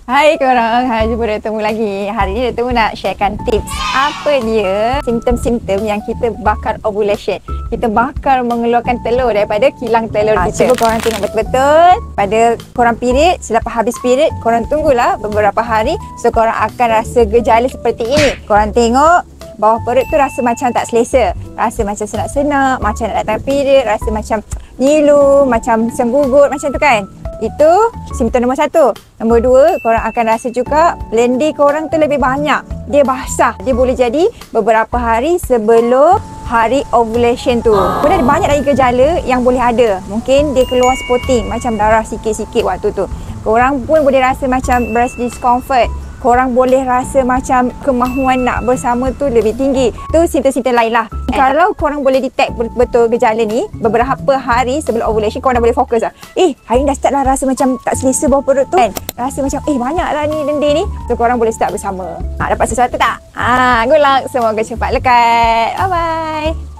Hai korang, hai jumpa bertemu lagi. Hari ni Dr. Mu nak sharekan tips apa dia simptom-simptom yang kita bakar ovulation. Kita bakar mengeluarkan telur daripada kilang telur kita. Cuba korang tengok betul-betul. Pada korang period, selepas habis period, korang tunggulah beberapa hari. So korang akan rasa gejala seperti ini. Korang tengok bawah perut tu rasa macam tak selesa. Rasa macam senak-senak, macam nak datang period, rasa macam ngilu, macam senggugut, macam tu kan. Itu simptom nombor 1. Nombor 2, korang akan rasa juga lendi korang tu lebih banyak. Dia basah. Dia boleh jadi beberapa hari sebelum hari ovulation tu. Kemudian banyak lagi gejala yang boleh ada. Mungkin dia keluar spotting, macam darah sikit-sikit waktu tu. Korang pun boleh rasa macam breast discomfort. Korang boleh rasa macam kemahuan nak bersama tu lebih tinggi. Tu simptom-simptom lain lah. Kalau korang boleh detect betul gejala ni beberapa hari sebelum ovulation, korang dah boleh fokus lah. Hari ni dah start lah rasa macam tak selesa bawah perut tu kan. Rasa macam banyak lah ni lendi ni. So korang boleh start bersama. Dapat sesuatu tak? Good luck. Semoga cepat lekat. Bye-bye.